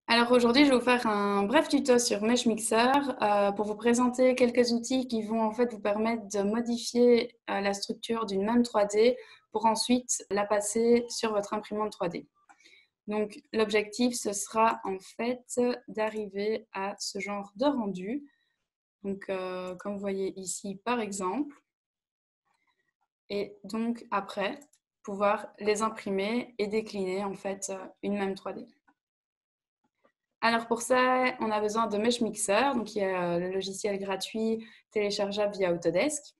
Alors aujourd'hui, je vais vous faire un bref tuto sur Meshmixer pour vous présenter quelques outils qui vont en fait vous permettre de modifier la structure d'une même 3D pour ensuite la passer sur votre imprimante 3D. Donc l'objectif, ce sera en fait d'arriver à ce genre de rendu. Donc comme vous voyez ici par exemple. Et donc après, pouvoir les imprimer et décliner en fait une même 3D. Alors pour ça, on a besoin de Meshmixer, donc qui est le logiciel gratuit téléchargeable via Autodesk.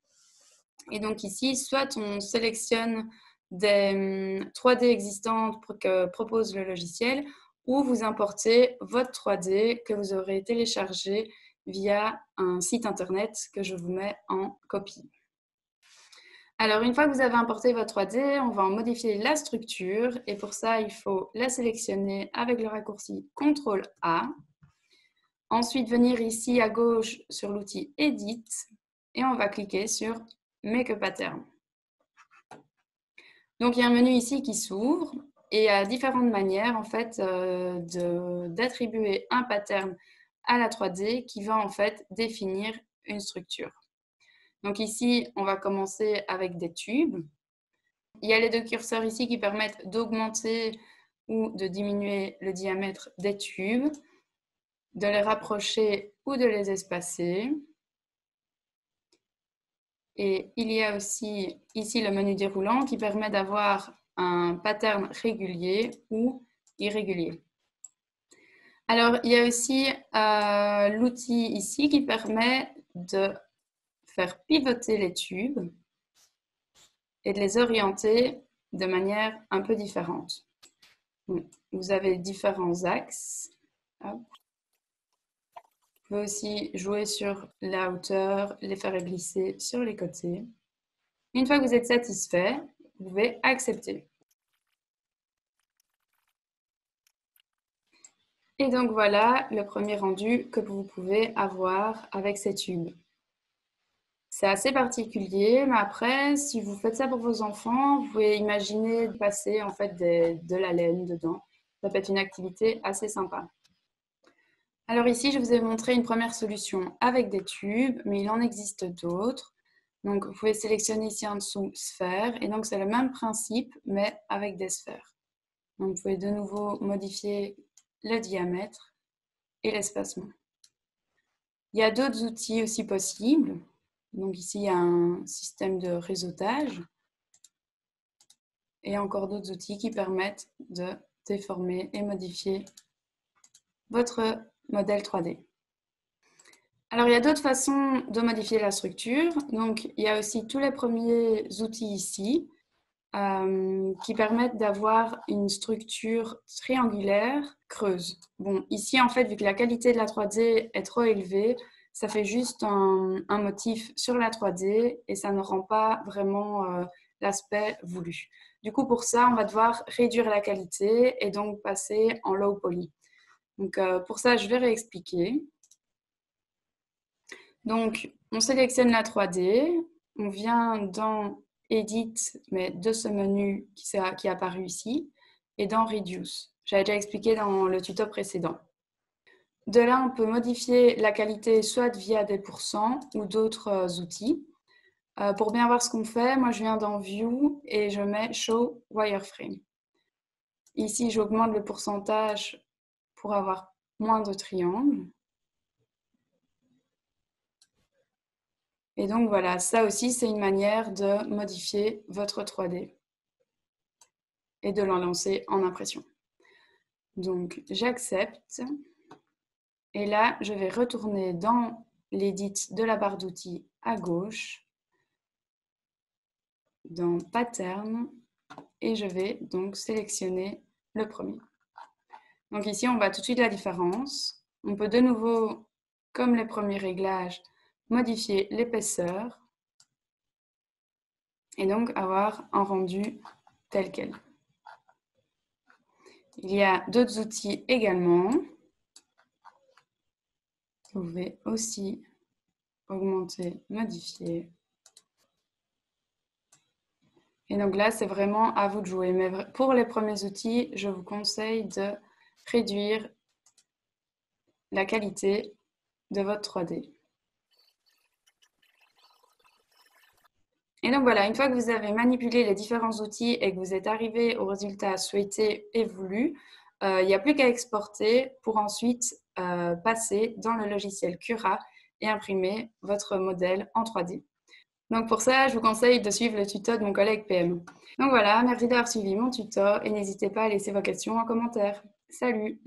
Et donc ici, soit on sélectionne des 3D existantes que propose le logiciel, ou vous importez votre 3D que vous aurez téléchargé via un site internet que je vous mets en copie. Alors, une fois que vous avez importé votre 3D, on va en modifier la structure. Et pour ça, il faut la sélectionner avec le raccourci CTRL-A. Ensuite, venir ici à gauche sur l'outil Edit. Et on va cliquer sur Make a Pattern. Donc, il y a un menu ici qui s'ouvre. Et il y a différentes manières, en fait, d'attribuer un pattern à la 3D qui va, en fait, définir une structure. Donc ici, on va commencer avec des tubes. Il y a les deux curseurs ici qui permettent d'augmenter ou de diminuer le diamètre des tubes, de les rapprocher ou de les espacer. Et il y a aussi ici le menu déroulant qui permet d'avoir un pattern régulier ou irrégulier. Alors, il y a aussi l'outil ici qui permet de faire pivoter les tubes et de les orienter de manière un peu différente. Donc, vous avez différents axes. Hop. Vous pouvez aussi jouer sur la hauteur, les faire glisser sur les côtés. Une fois que vous êtes satisfait, vous pouvez accepter. Et donc voilà le premier rendu que vous pouvez avoir avec ces tubes. C'est assez particulier, mais après, si vous faites ça pour vos enfants, vous pouvez imaginer de passer en fait de la laine dedans. Ça peut être une activité assez sympa. Alors ici, je vous ai montré une première solution avec des tubes, mais il en existe d'autres. Donc, vous pouvez sélectionner ici en dessous sphère, et donc c'est le même principe, mais avec des sphères. Donc, vous pouvez de nouveau modifier le diamètre et l'espacement. Il y a d'autres outils aussi possibles. Donc ici, il y a un système de réseautage et encore d'autres outils qui permettent de déformer et modifier votre modèle 3D. Alors, il y a d'autres façons de modifier la structure. Donc, il y a aussi tous les premiers outils ici qui permettent d'avoir une structure triangulaire creuse. Bon, ici, en fait, vu que la qualité de la 3D est trop élevée, ça fait juste un motif sur la 3D et ça ne rend pas vraiment l'aspect voulu. Du coup, pour ça, on va devoir réduire la qualité et donc passer en low poly. Donc, pour ça, je vais réexpliquer. Donc, on sélectionne la 3D, on vient dans Edit, mais de ce menu qui est apparu ici, et dans Reduce. J'avais déjà expliqué dans le tuto précédent. De là, on peut modifier la qualité soit via des pourcents ou d'autres outils. Pour bien voir ce qu'on fait, moi je viens dans View et je mets Show Wireframe. Ici, j'augmente le pourcentage pour avoir moins de triangles. Et donc voilà, ça aussi, c'est une manière de modifier votre 3D et de l'en lancer en impression. Donc, j'accepte. Et là, je vais retourner dans l'édit de la barre d'outils à gauche, dans Pattern, et je vais donc sélectionner le premier. Donc ici, on voit tout de suite la différence. On peut de nouveau, comme les premiers réglages, modifier l'épaisseur et donc avoir un rendu tel quel. Il y a d'autres outils également. Vous pouvez aussi augmenter, modifier. Et donc là, c'est vraiment à vous de jouer. Mais pour les premiers outils, je vous conseille de réduire la qualité de votre 3D. Et donc voilà, une fois que vous avez manipulé les différents outils et que vous êtes arrivé au résultat souhaité et voulu, il n'y a plus qu'à exporter pour ensuite passer dans le logiciel Cura et imprimer votre modèle en 3D. Donc pour ça, je vous conseille de suivre le tuto de mon collègue PM. Donc voilà, merci d'avoir suivi mon tuto et n'hésitez pas à laisser vos questions en commentaire. Salut!